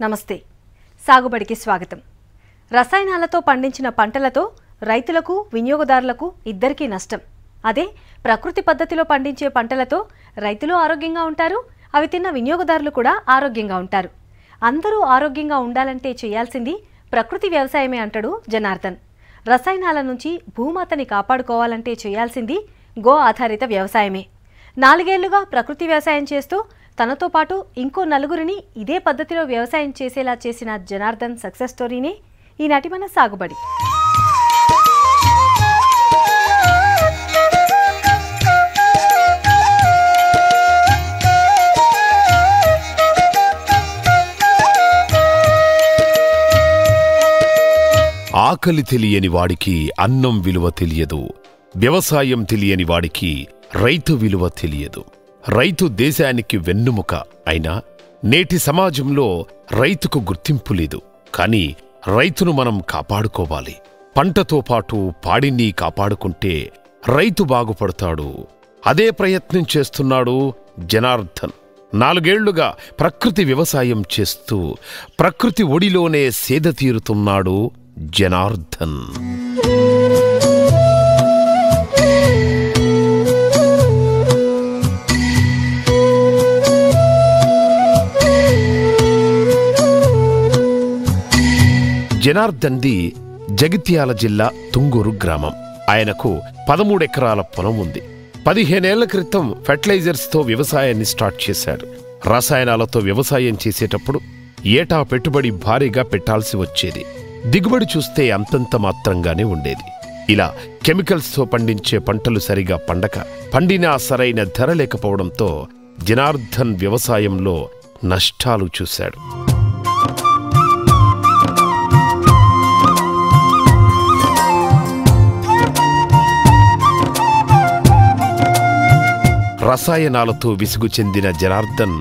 నమస్తే. సాగుబడికి స్వాగతం. రసాయనాలతో పండించిన పంటలతో రైతులకు వినియోగదారులకు ఇద్దరికీ నష్టం. అదే ప్రకృతి పద్ధతిలో పండించే పంటలతో రైతులు ఆరోగ్యంగా ఉంటారు, అవి తిన్న వినియోగదారులు కూడా ఆరోగ్యంగా ఉంటారు. అందరూ ఆరోగ్యంగా ఉండాలంటే చేయాల్సింది ప్రకృతి వ్యవసాయమే అంటాడు జనార్దన్. రసాయనాల నుంచి భూమాతని కాపాడుకోవాలంటే చేయాల్సింది గో ఆధారిత వ్యవసాయమే. 4 ఏళ్లుగా ప్రకృతి వ్యవసాయం చేస్తూ తనతో పాటు ఇంకో నలుగురిని ఇదే పద్ధతిలో వ్యవసాయం చేసేలా చేసిన జనార్దన్ సక్సెస్ స్టోరీనే ఈనాటి మన సాగుబడి. ఆకలి తెలియని వాడికి అన్నం విలువ తెలియదు, వ్యవసాయం తెలియని వాడికి రైతు విలువ తెలియదు. రైతు దేశానికి వెన్నుముక అయినా నేటి సమాజంలో రైతుకు గుర్తింపు లేదు. కానీ రైతును మనం కాపాడుకోవాలి. పంటతో పాటు పాడిని కాపాడుకుంటే రైతు బాగుపడతాడు. అదే ప్రయత్నం చేస్తున్నాడు జనార్దన్. 4 ఏళ్లుగా ప్రకృతి వ్యవసాయం చేస్తూ ప్రకృతి ఒడిలోనే సేద తీరుతున్నాడు జనార్దన్. జనార్దన్ది జగిత్యాల జిల్లా తుంగూరు గ్రామం. ఆయనకు 13 ఎకరాల పొలం ఉంది. 15 ఏళ్ల క్రితం ఫెర్టిలైజర్స్తో వ్యవసాయాన్ని స్టార్ట్ చేశాడు. రసాయనాలతో వ్యవసాయం చేసేటప్పుడు ఏటా పెట్టుబడి భారీగా పెట్టాల్సి వచ్చేది. దిగుబడి చూస్తే అంతంత మాత్రంగానే ఉండేది. ఇలా కెమికల్స్తో పండించే పంటలు సరిగా పండక, పండినా సరైన ధర లేకపోవడంతో జనార్దన్ వ్యవసాయంలో నష్టాలు చూశాడు. రసాయనాలతో విసుగు చెందిన జనార్దన్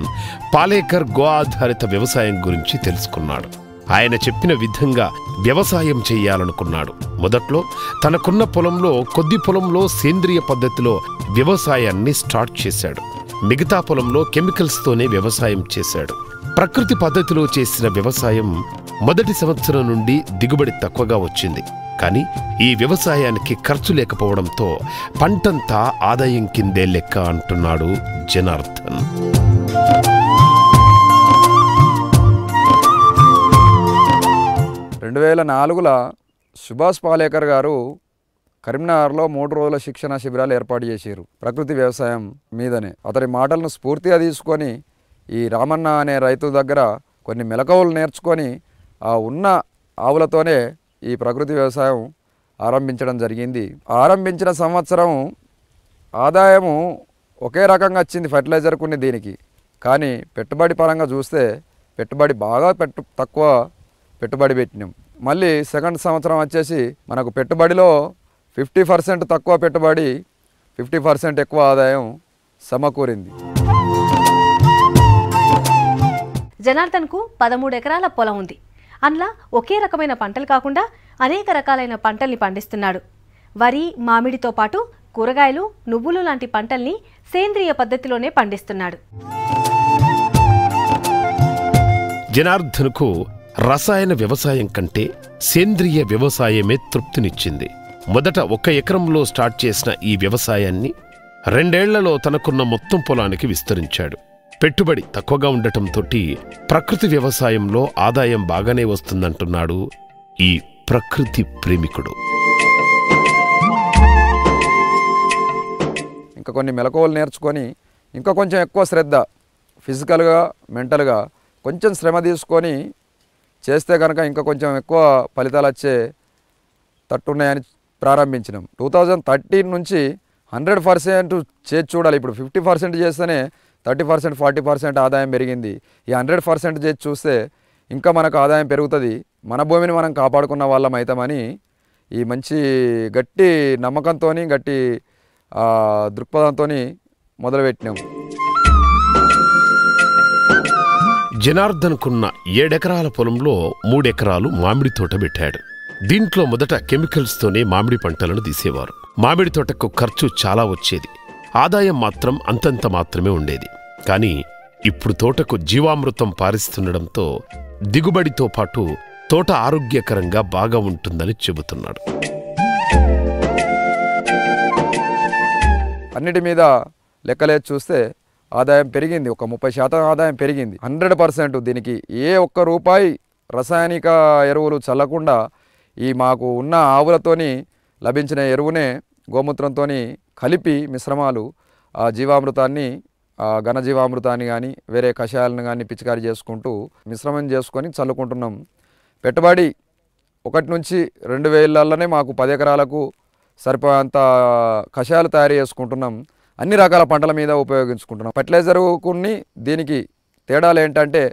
పాలేకర్ గో ఆధారిత వ్యవసాయం గురించి తెలుసుకున్నాడు. ఆయన చెప్పిన విధంగా వ్యవసాయం చెయ్యాలనుకున్నాడు. మొదట్లో తనకున్న పొలంలో కొద్ది పొలంలో సేంద్రియ పద్ధతిలో వ్యవసాయాన్ని స్టార్ట్ చేశాడు. మిగతా పొలంలో కెమికల్స్తోనే వ్యవసాయం చేశాడు. ప్రకృతి పద్ధతిలో చేసిన వ్యవసాయం మొదటి సంవత్సరం నుండి దిగుబడి తక్కువగా వచ్చింది. కానీ ఈ వ్యవసాయానికి ఖర్చు లేకపోవడంతో పంటంతా ఆదాయం కిందే లెక్క అంటున్నాడు జనార్దన్. సుభాష్ పాలేకర్ గారు కరీంనగర్లో 3 రోజుల శిక్షణ శిబిరాలు ఏర్పాటు చేశారు ప్రకృతి వ్యవసాయం మీదనే. అతని మాటలను స్ఫూర్తిగా తీసుకొని ఈ రామన్న అనే రైతు దగ్గర కొన్ని మెలకువలు నేర్చుకొని ఆ ఉన్న ఆవులతోనే ఈ ప్రకృతి వ్యవసాయం ఆరంభించడం జరిగింది. ఆరంభించిన సంవత్సరం ఆదాయము ఒకే రకంగా వచ్చింది ఫెర్టిలైజర్కుని దీనికి. కానీ పెట్టుబడి పరంగా చూస్తే పెట్టుబడి బాగా తక్కువ పెట్టుబడి పెట్టినాం. మళ్ళీ సెకండ్ సంవత్సరం వచ్చేసి మనకు పెట్టుబడిలో 50% తక్కువ పెట్టుబడి, 50% ఎక్కువ ఆదాయం సమకూరింది. జనార్దన్కు 13 ఎకరాల పొలం ఉంది. అందులో ఒకే రకమైన పంటలు కాకుండా అనేక రకాలైన పంటల్ని పండిస్తున్నాడు. వరి, మామిడితో పాటు కూరగాయలు, నువ్వులు లాంటి పంటల్ని సేంద్రియ పద్ధతిలోనే పండిస్తున్నాడు. జనార్దన్కు రసాయన వ్యవసాయం కంటే సేంద్రియ వ్యవసాయమే తృప్తినిచ్చింది. మొదట 1 ఎకరంలో స్టార్ట్ చేసిన ఈ వ్యవసాయాన్ని 2 ఏళ్లలో తనకున్న మొత్తం పొలానికి విస్తరించాడు. పెట్టుబడి తక్కువగా ఉండటంతో ప్రకృతి వ్యవసాయంలో ఆదాయం బాగానే వస్తుందంటున్నాడు ఈ ప్రకృతి ప్రేమికుడు. ఇంకా కొన్ని మెలకువలు నేర్చుకొని ఇంకా కొంచెం ఎక్కువ శ్రద్ధ, ఫిజికల్గా మెంటల్గా కొంచెం శ్రమ తీసుకొని చేస్తే కనుక ఇంకా కొంచెం ఎక్కువ ఫలితాలు వచ్చే తట్టున్నాయని ప్రారంభించినాం. 2013 నుంచి 100% చేసి చూడాలి. ఇప్పుడు 50% చేస్తేనే 30%, 40% ఆదాయం పెరిగింది. ఈ 100% చేసి చూస్తే ఇంకా మనకు ఆదాయం పెరుగుతుంది. మన భూమిని మనం కాపాడుకున్న వాళ్ళం అవుతామని ఈ మంచి గట్టి నమ్మకంతో, గట్టి దృక్పథంతో మొదలుపెట్టినాం. జనార్దన్కున్న 7 ఎకరాల పొలంలో 3 ఎకరాలు మామిడి తోట పెట్టాడు. దీంట్లో మొదట కెమికల్స్తోనే మామిడి పంటలను తీసేవారు. మామిడి తోటకు ఖర్చు చాలా వచ్చేది, ఆదాయం మాత్రం అంతంత మాత్రమే ఉండేది. కానీ ఇప్పుడు తోటకు జీవామృతం పారిస్తుండడంతో దిగుబడితో పాటు తోట ఆరోగ్యకరంగా బాగా ఉంటుందని చెబుతున్నాడు. అన్నిటి మీద లెక్కలేసి చూస్తే ఆదాయం పెరిగింది, ఒక 30% ఆదాయం పెరిగింది. 100% దీనికి ఏ ఒక్క రూపాయి రసాయనిక ఎరువులు చల్లకుండా ఈ మాకు ఉన్న ఆవులతోని లభించిన ఎరువునే గోమూత్రంతో కలిపి మిశ్రమాలు ఆ జీవామృతాన్ని ఘన జీవామృతాన్ని కానీ వేరే కషాయాలను కానీ పిచికారీ చేసుకుంటూ మిశ్రమం చేసుకొని చల్లుకుంటున్నాం. పెట్టుబడి 1 నుంచి 2,000 మాకు 10 ఎకరాలకు సరిపోయేంత కషాయాలు తయారు చేసుకుంటున్నాం. అన్ని రకాల పంటల మీద ఉపయోగించుకుంటున్నాం. ఫర్టిలైజర్ కొన్ని దీనికి తేడాలు ఏంటంటే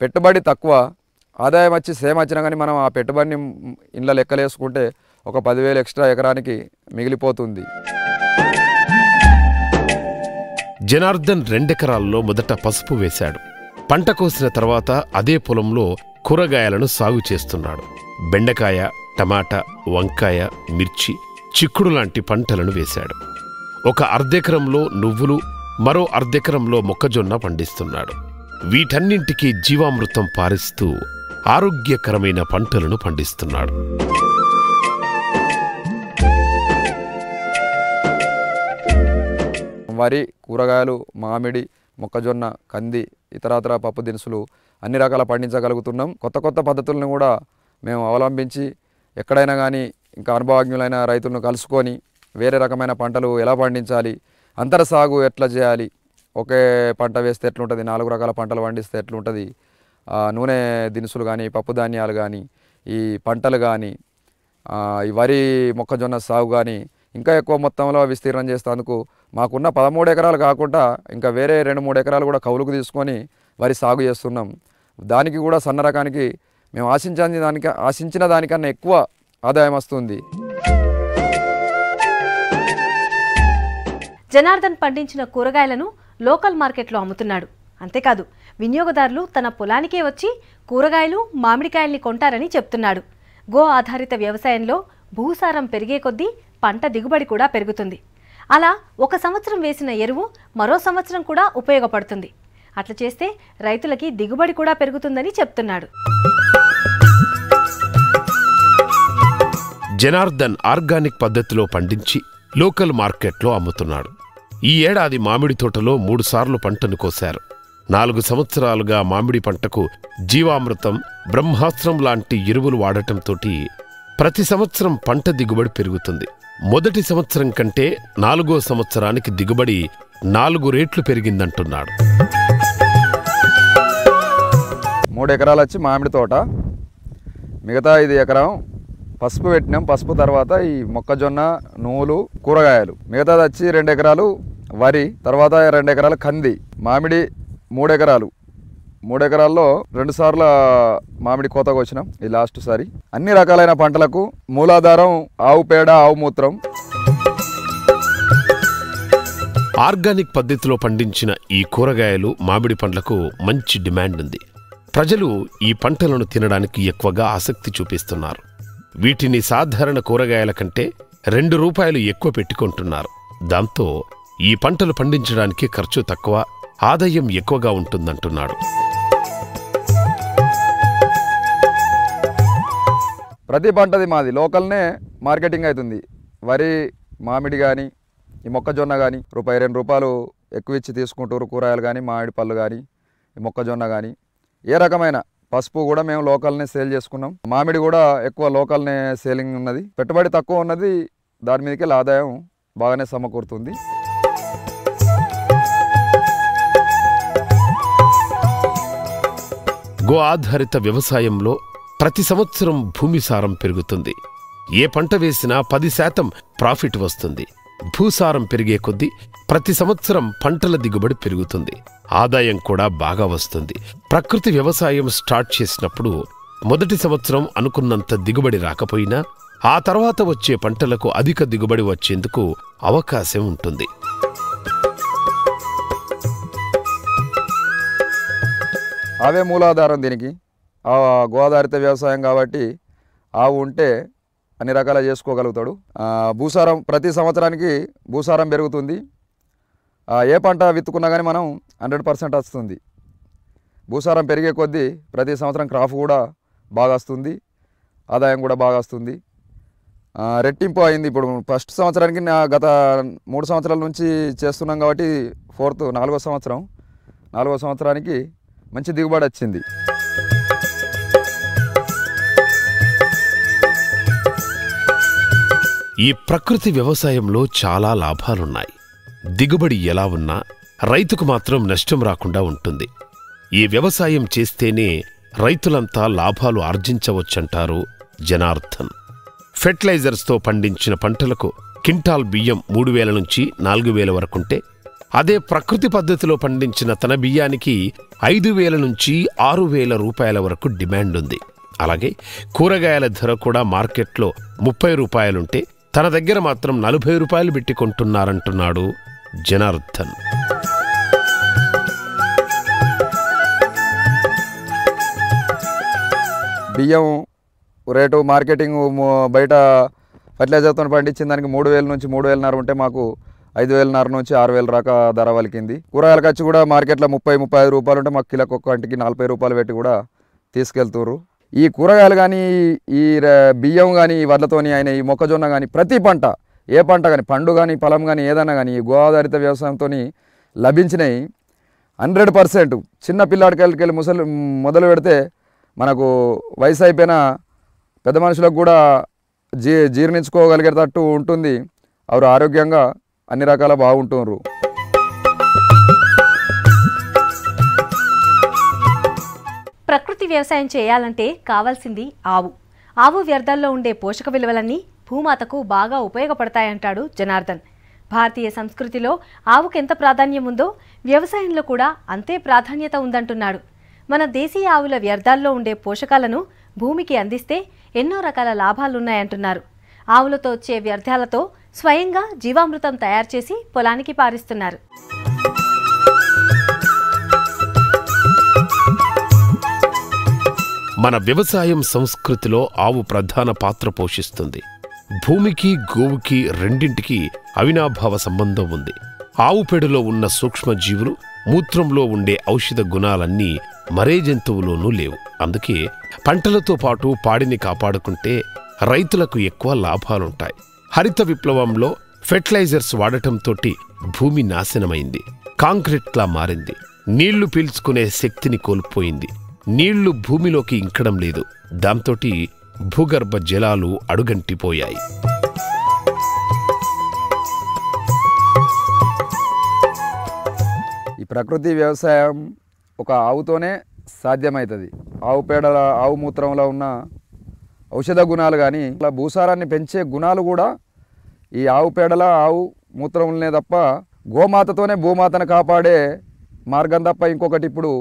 పెట్టుబడి తక్కువ, ఆదాయం వచ్చి సేమ్ వచ్చినా కానీ మనం ఆ పెట్టుబడిని ఇంట్లో లెక్కలేసుకుంటే ఒక 10,000 ఎక్స్ట్రా ఎకరానికి మిగిలిపోతుంది. జనార్దన్ 2 ఎకరాల్లో మొదట పసుపు వేశాడు. పంట కోసిన తర్వాత అదే పొలంలో కూరగాయలను సాగు చేస్తున్నాడు. బెండకాయ, టమాటా, వంకాయ, మిర్చి, చిక్కుడు లాంటి పంటలను వేశాడు. ఒక అర్ధెకరంలో నువ్వులు, మరో అర్ధెకరంలో మొక్కజొన్న పండిస్తున్నాడు. వీటన్నింటికీ జీవామృతం పారిస్తూ ఆరోగ్యకరమైన పంటలను పండిస్తున్నాడు. వరి, కూరగాయలు, మామిడి, మొక్కజొన్న, కంది, ఇతరతర పప్పు దినుసులు అన్ని రకాల పండించగలుగుతున్నాం. కొత్త కొత్త పద్ధతులను కూడా మేము అవలంబించి ఎక్కడైనా కానీ ఇంకా అనుభవజ్ఞులైన రైతులను కలుసుకొని వేరే రకమైన పంటలు ఎలా పండించాలి, అంతర సాగు ఎట్లా చేయాలి, ఒకే పంట వేస్తే ఎట్లుంటుంది, 4 రకాల పంటలు పండిస్తే ఎట్లుంటుంది, నూనె దినుసులు కానీ పప్పు ధాన్యాలు కానీ ఈ పంటలు కానీ ఈ వరి మొక్కజొన్న సాగు కానీ ఇంకా ఎక్కువ మొత్తంలో విస్తీర్ణం చేసేందుకు మాకున్న 13 ఎకరాలు కాకుండా ఇంకా వేరే 2-3 ఎకరాలు కూడా కౌలుకు తీసుకొని వరి సాగు చేస్తున్నాం. దానికి కూడా సన్న రకానికి మేము ఆశించిన దానికన్నా ఎక్కువ ఆదాయం వస్తుంది. జనార్దన్ పండించిన కూరగాయలను లోకల్ మార్కెట్లో అమ్ముతున్నాడు. అంతేకాదు వినియోగదారులు తన పొలానికే వచ్చి కూరగాయలు, మామిడికాయల్ని కొంటారని చెప్తున్నాడు. గో ఆధారిత వ్యవసాయంలో భూసారం పెరిగే కొద్దీ పంట దిగుబడి కూడా పెరుగుతుంది. అలా 1 సంవత్సరం వేసిన ఎరువు మరో సంవత్సరం కూడా ఉపయోగపడుతుంది. అట్లా చేస్తే రైతులకి దిగుబడి కూడా పెరుగుతుందని చెప్తున్నాడు. జనార్దన్ ఆర్గానిక్ పద్ధతిలో పండించి లోకల్ మార్కెట్లో అమ్ముతున్నాడు. ఈ ఏడాది మామిడి తోటలో 3 సార్లు పంటను కోశారు. 4 సంవత్సరాలుగా మామిడి పంటకు జీవామృతం, బ్రహ్మాస్త్రం లాంటి ఎరువులు వాడటంతో ప్రతి సంవత్సరం పంట దిగుబడి పెరుగుతుంది. మొదటి సంవత్సరం కంటే 4వ సంవత్సరానికి దిగుబడి 4 రెట్లు పెరిగిందంటున్నాడు. 3 ఎకరాలు వచ్చి మామిడి తోట, మిగతా 5 ఎకరం పసుపు పెట్టినాం. పసుపు తర్వాత ఈ మొక్కజొన్న, నువ్వులు, కూరగాయలు. మిగతాది వచ్చి 2 ఎకరాలు వరి, తర్వాత 2 ఎకరాలు కంది. మామిడి 3 ఎకరాలు. 3 ఎకరాల్లో 2 సార్లు మామిడి కోతకు వచ్చినాం ఈ లాస్ట్ సారి. అన్ని రకాలైన పంటలకు మూలాధారం ఆవు పేడ, ఆవు మూత్రం. ఆర్గానిక్ పద్ధతిలో పండించిన ఈ కూరగాయలు, మామిడి పండ్లకు మంచి డిమాండ్ ఉంది. ప్రజలు ఈ పంటలను తినడానికి ఎక్కువగా ఆసక్తి చూపిస్తున్నారు. వీటిని సాధారణ కూరగాయల కంటే 2 రూపాయలు ఎక్కువ పెట్టుకుంటున్నారు. దాంతో ఈ పంటలు పండించడానికి ఖర్చు తక్కువ, ఆదాయం ఎక్కువగా ఉంటుందంటున్నాడు. ప్రతి పంటది మాది లోకల్నే మార్కెటింగ్ అవుతుంది. వరి, మామిడి కానీ ఈ మొక్కజొన్న కానీ ₹2 ఎక్కువ ఇచ్చి తీసుకుంటారు. కూరగాయలు కానీ, మామిడి పళ్ళు కానీ, ఈ మొక్కజొన్న కానీ ఏ రకమైన పసుపు కూడా మేము లోకల్నే సేల్ చేసుకున్నాం. మామిడి కూడా ఎక్కువ లోకల్నే సేలింగ్ ఉన్నది. పెట్టుబడి తక్కువ ఉన్నది, దాని మీదకి ఆదాయం బాగానే సమకూరుతుంది. గో ఆధారిత వ్యవసాయంలో ప్రతి సంవత్సరం భూమి సారం పెరుగుతుంది. ఏ పంట వేసినా 10% ప్రాఫిట్ వస్తుంది. భూసారం పెరిగే కొద్దీ ప్రతి సంవత్సరం పంటల దిగుబడి పెరుగుతుంది. ఆదాయం కూడా బాగా వస్తుంది. ప్రకృతి వ్యవసాయం స్టార్ట్ చేసినప్పుడు మొదటి సంవత్సరం అనుకున్నంత దిగుబడి రాకపోయినా ఆ తర్వాత వచ్చే పంటలకు అధిక దిగుబడి వచ్చేందుకు అవకాశం ఉంటుంది. అవే మూలాధారం దీనికి. గోదారిత వ్యవసాయం కాబట్టి ఆవు ఉంటే అన్ని రకాల చేసుకోగలుగుతాడు. భూసారం ప్రతి సంవత్సరానికి భూసారం పెరుగుతుంది. ఏ పంట విత్తుకున్నా కానీ మనం 100% వస్తుంది. భూసారం పెరిగే కొద్దీ ప్రతి సంవత్సరం క్రాప్ కూడా బాగా వస్తుంది, ఆదాయం కూడా బాగా వస్తుంది. రెట్టింపు అయింది. ఇప్పుడు ఫస్ట్ సంవత్సరానికి గత 3 సంవత్సరాల నుంచి చేస్తున్నాం కాబట్టి నాలుగో సంవత్సరానికి మంచి దిగుబడి వచ్చింది. ఈ ప్రకృతి వ్యవసాయంలో చాలా లాభాలున్నాయి. దిగుబడి ఎలా ఉన్నా రైతుకు మాత్రం నష్టం రాకుండా ఉంటుంది. ఈ వ్యవసాయం చేస్తేనే రైతులంతా లాభాలు ఆర్జించవచ్చంటారు జనార్దన్. ఫెర్టిలైజర్స్తో పండించిన పంటలకు క్వింటాల్ బియ్యం 3,000 నుంచి 4,000 వరకుంటే, అదే ప్రకృతి పద్ధతిలో పండించిన తన బియ్యానికి 5,000 నుంచి 6,000 రూపాయల వరకు డిమాండ్ ఉంది. అలాగే కూరగాయల ధర కూడా మార్కెట్లో 30 రూపాయలుంటే తన దగ్గర మాత్రం 40 రూపాయలు పెట్టి కొంటున్నారంటున్నాడు జనార్దన్. బియ్యం రేటు మార్కెటింగ్ బయట ఫర్టిలైజర్తో పండించిన దానికి 3,000 నుంచి 3,500 ఉంటే మాకు 5,500 నుంచి 6,000 దాకా ధర వలికింది. కూరగాయల ఖర్చు కూడా మార్కెట్లో 30-35 రూపాయలు ఉంటే మాకు కిలోకి ఒక్కంటికి 40 రూపాయలు పెట్టి కూడా తీసుకెళ్తున్నారు. ఈ కూరగాయలు కానీ, ఈ బియ్యం కానీ, ఈ వడ్లతోని అయిన ఈ మొక్కజొన్న కానీ, ప్రతి పంట, ఏ పంట కానీ, పండు కానీ, పొలం కానీ, ఏదైనా కానీ ఈ గో ఆధారిత వ్యవసాయంతో లభించినవి 100%. చిన్న పిల్లాడికెళ్ళి మొదలు పెడితే మనకు వయసు అయిపోయిన పెద్ద మనుషులకు కూడా జీర్ణించుకోగలిగేటట్టు ఉంటుంది. వారు ఆరోగ్యంగా అన్ని రకాల బాగుంటున్నారు. ప్రకృతి వ్యవసాయం చేయాలంటే కావాల్సింది ఆవు వ్యర్థాల్లో ఉండే పోషక విలువలన్నీ భూమాతకు బాగా ఉపయోగపడతాయంటాడు జనార్దన్. భారతీయ సంస్కృతిలో ఆవుకు ఎంత ప్రాధాన్యం ఉందో వ్యవసాయంలో కూడా అంతే ప్రాధాన్యత ఉందంటున్నాడు. మన దేశీయ ఆవుల వ్యర్థాల్లో ఉండే పోషకాలను భూమికి అందిస్తే ఎన్నో రకాల లాభాలున్నాయంటున్నారు. ఆవులతో వచ్చే వ్యర్థాలతో స్వయంగా జీవామృతం తయారు చేసి పొలానికి పారిస్తున్నారు. మన వ్యవసాయం సంస్కృతిలో ఆవు ప్రధాన పాత్ర పోషిస్తుంది. భూమికి గోవుకి రెండింటికి అవినాభావ సంబంధం ఉంది. ఆవు పేడలో ఉన్న సూక్ష్మజీవులు, మూత్రంలో ఉండే ఔషధ గుణాలన్నీ మరే జంతువులోనూ లేవు. అందుకే పంటలతో పాటు పాడిని కాపాడుకుంటే రైతులకు ఎక్కువ లాభాలుంటాయి. హరిత విప్లవంలో ఫెర్టిలైజర్స్ వాడటంతోటి భూమి నాశనమైంది, కాంక్రీట్లా మారింది, నీళ్లు పీల్చుకునే శక్తిని కోల్పోయింది, నీళ్లు భూమిలోకి ఇంకడం లేదు. దాంతోటి భూగర్భ జలాలు అడుగంటిపోయాయి. ఈ ప్రకృతి వ్యవసాయం ఒక ఆవుతోనే సాధ్యమవుతుంది. ఆవు పేడల, ఆవు మూత్రంలో ఉన్న ఔషధ గుణాలు కానీ, ఇలా భూసారాన్ని పెంచే గుణాలు కూడా ఈ ఆవు పేడల, ఆవు మూత్రంలోనే తప్ప గోమాతతోనే భూమాతను కాపాడే మార్గం తప్ప ఇంకొకటి ఇప్పుడు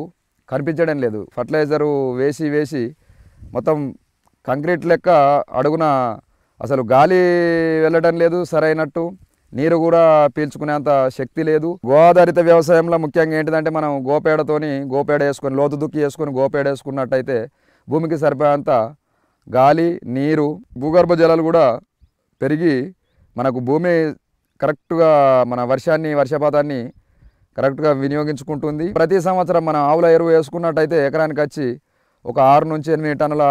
కనిపించడం లేదు. ఫర్టిలైజరు వేసి మొత్తం కంక్రీట్ లెక్క అడుగున అసలు గాలి వెళ్ళడం లేదు సరైనట్టు, నీరు కూడా పీల్చుకునేంత శక్తి లేదు. గో ఆధారిత వ్యవసాయంలో ముఖ్యంగా ఏంటిదంటే మనం గోపేడ వేసుకొని లోతు దుక్కి వేసుకొని గోపేడ వేసుకున్నట్టయితే భూమికి సరిపోయేంత గాలి, నీరు, భూగర్భ జలాలు కూడా పెరిగి మనకు భూమి కరెక్ట్గా మన వర్షపాతాన్ని కరెక్ట్గా వినియోగించుకుంటుంది. ప్రతి సంవత్సరం మన ఆవుల ఎరువు వేసుకున్నట్టయితే ఎకరానికి వచ్చి ఒక 6 నుంచి 8 టన్నుల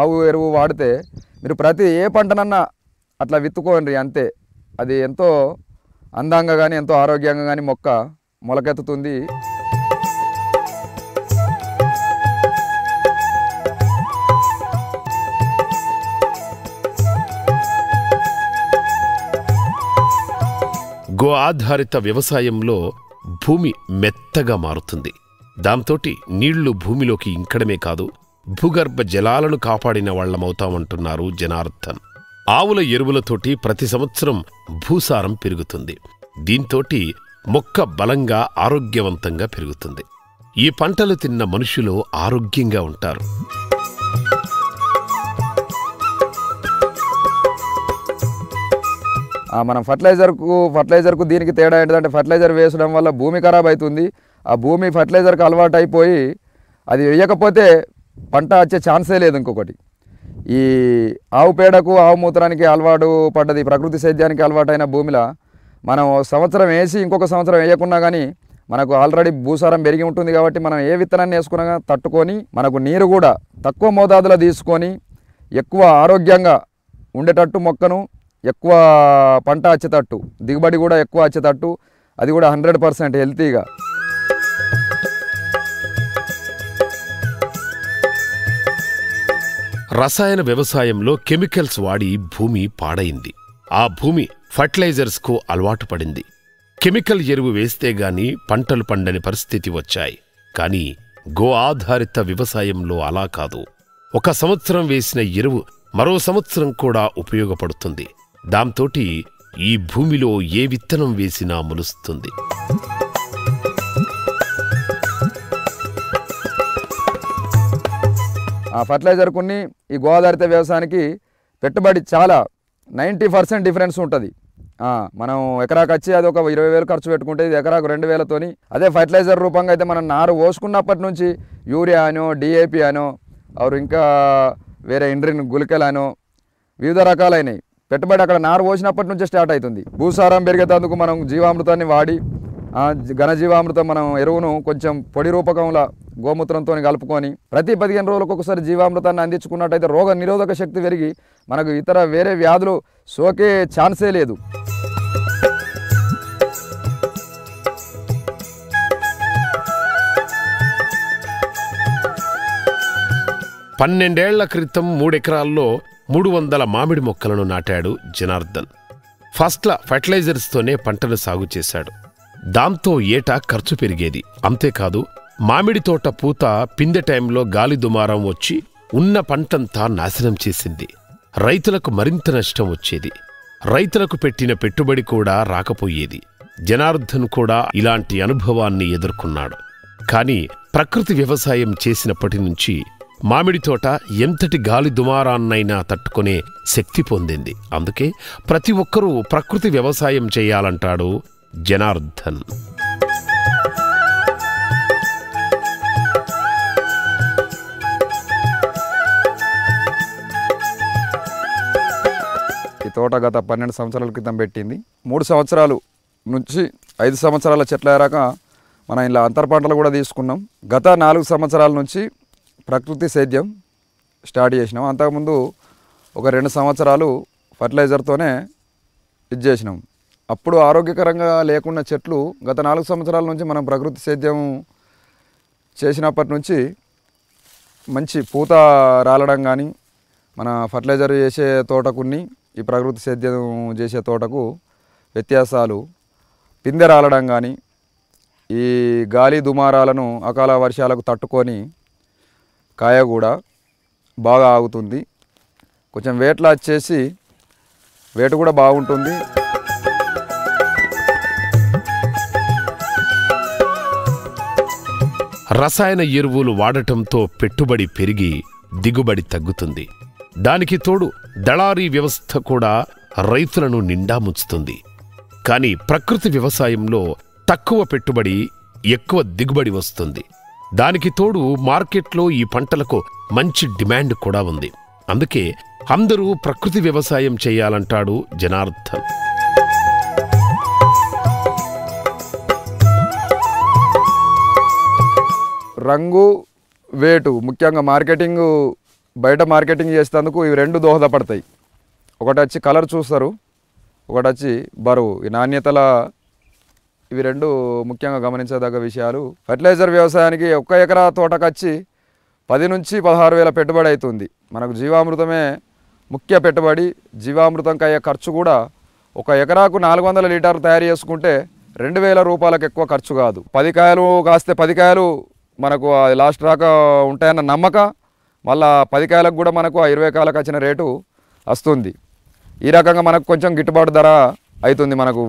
ఆవు ఎరువు వాడితే మీరు ప్రతి ఏ పంటనన్నా అట్లా విత్తుకోండి అంతే. అది ఎంతో అందంగా కానీ ఎంతో ఆరోగ్యంగా కానీ మొక్క మొలకెత్తుతుంది. గో ఆధారిత వ్యవసాయంలో భూమి మెత్తగా మారుతుంది. దాంతోటి నీళ్లు భూమిలోకి ఇంకడమే కాదు, భూగర్భ జలాలను కాపాడిన వాళ్లమవుతామంటున్నారు జనార్దన్. ఆవుల ఎరువులతోటి ప్రతి సంవత్సరం భూసారం పెరుగుతుంది. దీంతోటి మొక్క బలంగా ఆరోగ్యవంతంగా పెరుగుతుంది. ఈ పంటలు తిన్న మనుషులు ఆరోగ్యంగా ఉంటారు. మనం ఫర్టిలైజర్కు దీనికి తేడా ఏంటంటే ఫర్టిలైజర్ వేసడం వల్ల భూమి ఖరాబ్ అవుతుంది. ఆ భూమి ఫర్టిలైజర్కి అలవాటు అయిపోయి అది వేయకపోతే పంట వచ్చే ఛాన్సే లేదు. ఇంకొకటి ఈ ఆవు పేడకు, ఆవు మూత్రానికి అలవాటు పడ్డది, ప్రకృతి సేద్యానికి అలవాటైన భూమిలో మనం సంవత్సరం వేసి ఇంకొక సంవత్సరం వేయకున్నా కానీ మనకు ఆల్రెడీ భూసారం పెరిగి ఉంటుంది కాబట్టి మనం ఏ విత్తనాన్ని వేసుకున్నా తట్టుకొని మనకు నీరు కూడా తక్కువ మోతాదులో తీసుకొని ఎక్కువ ఆరోగ్యంగా ఉండేటట్టు మొక్కను ఎక్కువ పంట వచ్చేటట్టు దిగుబడి కూడా ఎక్కువ వచ్చేటట్టు అది కూడా 100% హెల్తీగా. రసాయన వ్యవసాయంలో కెమికల్స్ వాడి భూమి పాడైంది. ఆ భూమి ఫర్టిలైజర్స్కు అలవాటు పడింది. కెమికల్ ఎరువు వేస్తే గాని పంటలు పండని పరిస్థితి వచ్చాయి. కానీ గో ఆధారిత వ్యవసాయంలో అలా కాదు. ఒక సంవత్సరం వేసిన ఎరువు మరో సంవత్సరం కూడా ఉపయోగపడుతుంది. దాంతోటి ఈ భూమిలో ఏ విత్తనం వేసినా మొలుస్తుంది. ఆ ఫర్టిలైజర్ కొన్ని ఈ గో ఆధారిత వ్యవసాయానికి పెట్టుబడి చాలా 90% డిఫరెన్స్ ఉంటుంది. మనం ఎకరాకు వచ్చి అది ఒక 20,000 ఖర్చు పెట్టుకుంటే ఇది ఎకరాకు 2,000తోని. అదే ఫర్టిలైజర్ రూపంగా అయితే మనం నారు పోసుకున్నప్పటి నుంచి యూరియా అనో DAP అనో ఇంకా వేరే ఇండ్రిన్ గుళికలనో వివిధ రకాలైనవి పెట్టుబడి అక్కడ నారు పోసినప్పటి నుంచే స్టార్ట్ అవుతుంది. భూసారం పెరిగేందుకు మనం జీవామృతాన్ని వాడి ఘనజీవామృతం మనం ఎరువును కొంచెం పొడి రూపకంలో గోమూత్రంతో కలుపుకొని ప్రతి 15 రోజులకు ఒకసారి జీవామృతాన్ని అందించుకున్నట్టయితే రోగ నిరోధక శక్తి పెరిగి మనకు ఇతర వేరే వ్యాధులు సోకే ఛాన్సే లేదు. పన్నెండేళ్ల క్రితం 3 ఎకరాల్లో 300 మామిడి మొక్కలను నాటాడు జనార్దన్. ఫస్ట్ల ఫర్టిలైజర్స్తోనే పంటను సాగు చేశాడు. దాంతో ఏటా ఖర్చు పెరిగేది. అంతేకాదు మామిడి తోట పూత పిందె టైంలో గాలి దుమారం వచ్చి ఉన్న పంటంతా నాశనం చేసింది. రైతులకు మరింత నష్టం వచ్చేది. రైతులకు పెట్టిన పెట్టుబడి కూడా రాకపోయేది. జనార్దన్ కూడా ఇలాంటి అనుభవాన్ని ఎదుర్కొన్నాడు. కానీ ప్రకృతి వ్యవసాయం చేసినప్పటి నుంచి మామిడి తోట ఎంతటి గాలి దుమారాన్నైనా తట్టుకునే శక్తి పొందింది. అందుకే ప్రతి ఒక్కరూ ప్రకృతి వ్యవసాయం చేయాలంటాడు జనార్దన్. ఈ తోట గత 12 సంవత్సరాల క్రితం పెట్టింది. 3 సంవత్సరాలు నుంచి 5 సంవత్సరాల చెట్లు అయ్యాక మనం ఇలా అంతర్ పంటలు కూడా తీసుకున్నాం. గత 4 సంవత్సరాల నుంచి ప్రకృతి సేద్యం స్టార్ట్ చేసినాం. అంతకుముందు ఒక 2 సంవత్సరాలు ఫర్టిలైజర్తోనే ఇది చేసినాం. అప్పుడు ఆరోగ్యకరంగా లేకున్న చెట్లు గత 4 సంవత్సరాల నుంచి మనం ప్రకృతి సేద్యం చేసినప్పటి నుంచి మంచి పూత రాలడం కానీ మన ఫర్టిలైజర్ చేసే తోటకుని ఈ ప్రకృతి సేద్యం చేసే తోటకు వ్యత్యాసాలు, పిందె రాలడం కానీ ఈ గాలి దుమారాలను అకాల వర్షాలకు తట్టుకొని కాయ కూడా బాగా ఆగుతుంది. కొంచెం వేట్లా వచ్చేసి వేటు కూడా బాగుంటుంది. రసాయన ఎరువులు వాడటంతో పెట్టుబడి పెరిగి దిగుబడి తగ్గుతుంది. దానికి తోడు దళారీ వ్యవస్థ కూడా రైతులను నిండా ముంచుతుంది. కానీ ప్రకృతి వ్యవసాయంలో తక్కువ పెట్టుబడి ఎక్కువ దిగుబడి వస్తుంది. దానికి తోడు మార్కెట్లో ఈ పంటలకు మంచి డిమాండ్ కూడా ఉంది. అందుకే అందరూ ప్రకృతి వ్యవసాయం చేయాలంటాడు జనార్దన్. రంగు, వేటు ముఖ్యంగా మార్కెటింగ్ బయట మార్కెటింగ్ చేసేందుకు ఇవి 2 దోహదపడతాయి. ఒకటి వచ్చి కలర్ చూస్తారు, ఒకటి వచ్చి బరువు. ఈ నాణ్యతల ఇవి 2 ముఖ్యంగా గమనించదగ్గ విషయాలు. ఫర్టిలైజర్ వ్యవసాయానికి 1 ఎకరా తోటకొచ్చి 10 నుంచి 16,000 పెట్టుబడి అవుతుంది. మనకు జీవామృతమే ముఖ్య పెట్టుబడి. జీవామృతంకి అయ్యే ఖర్చు కూడా 1 ఎకరాకు 400 లీటర్లు తయారు చేసుకుంటే 2,000 రూపాయలకు ఎక్కువ ఖర్చు కాదు. 10 కాయలు కాస్తే 10 కాయలు మనకు లాస్ట్ రాక ఉంటాయన్న నమ్మక, మళ్ళా 10 కాయలకు కూడా మనకు 20 కాయలకు వచ్చిన రేటు వస్తుంది. ఈ రకంగా మనకు కొంచెం గిట్టుబాటు ధర అవుతుంది. మనకు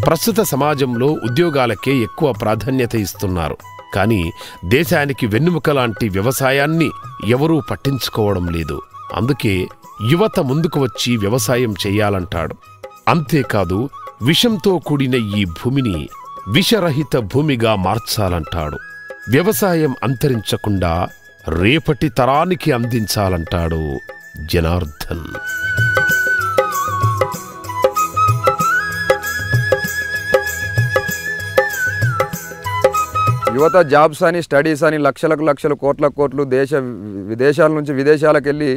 ప్రస్తుత సమాజంలో ఉద్యోగాలకే ఎక్కువ ప్రాధాన్యత ఇస్తున్నారు. కానీ దేశానికి వెన్నెముక లాంటి వ్యవసాయాన్ని ఎవరూ పట్టించుకోవడం లేదు. అందుకే యువత ముందుకు వచ్చి వ్యవసాయం చెయ్యాలంటాడు. అంతేకాదు విషంతో కూడిన ఈ భూమిని విషరహిత భూమిగా మార్చాలంటాడు. వ్యవసాయం అంతరించకుండా రేపటి తరానికి అందించాలంటాడు జనార్దన్. యువత జాబ్స్ అని స్టడీస్ అని లక్షలకు లక్షలు కోట్ల విదేశాల నుంచి విదేశాలకు వెళ్ళి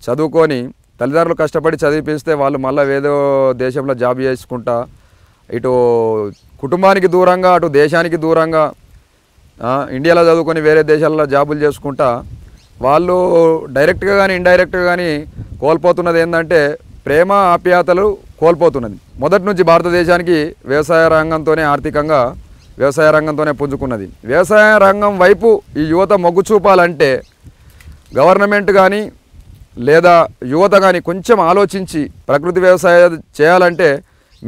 చదువుకొని తల్లిదండ్రులు కష్టపడి చదివిపిస్తే వాళ్ళు మళ్ళీ ఏదో దేశంలో జాబ్ చేసుకుంటా ఇటు కుటుంబానికి దూరంగా అటు దేశానికి దూరంగా ఇండియాలో చదువుకొని వేరే దేశాలలో జాబులు చేసుకుంటా వాళ్ళు డైరెక్ట్గా కానీ ఇండైరెక్ట్గా కానీ కోల్పోతున్నది ఏంటంటే ప్రేమ ఆప్యాయతలు కోల్పోతున్నది. మొదటి నుంచి భారతదేశానికి వ్యవసాయ రంగంతోనే ఆర్థికంగా వ్యవసాయ రంగంతోనే పుంజుకున్నది. వ్యవసాయ రంగం వైపు ఈ యువత మొగ్గు చూపాలంటే గవర్నమెంట్ కానీ లేదా యువత కానీ కొంచెం ఆలోచించి ప్రకృతి వ్యవసాయం చేయాలంటే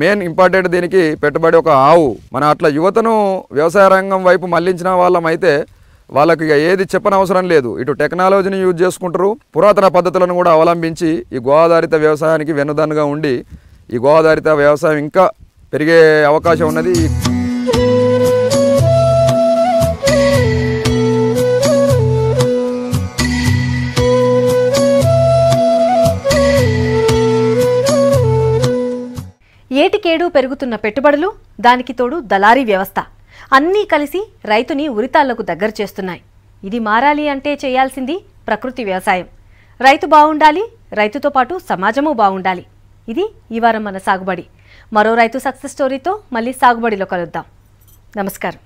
మెయిన్ ఇంపార్టెంట్ దీనికి పెట్టుబడి ఒక ఆవు. మన అట్లా యువతను వ్యవసాయ రంగం వైపు మళ్లించిన వాళ్ళం అయితే వాళ్ళకి ఇక ఏది చెప్పనవసరం లేదు. ఇటు టెక్నాలజీని యూజ్ చేసుకుంటారు, పురాతన పద్ధతులను కూడా అవలంబించి ఈ గో ఆధారిత వ్యవసాయానికి వెన్నుదన్నుగా ఉండి ఈ గో ఆధారిత వ్యవసాయం ఇంకా పెరిగే అవకాశం ఉన్నది. ఏటికేడు పెరుగుతున్న పెట్టుబడులు, దానికి తోడు దళారీ వ్యవస్థ అన్నీ కలిసి రైతుని ఉరితాళ్లకు దగ్గర చేస్తున్నాయి. ఇది మారాలి అంటే చేయాల్సింది ప్రకృతి వ్యవసాయం. రైతు బాగుండాలి, రైతుతో పాటు సమాజము బాగుండాలి. ఇది ఈ వారం మన సాగుబడి. మరో రైతు సక్సెస్ స్టోరీతో మళ్ళీ సాగుబడిలో కలుద్దాం. నమస్కారం.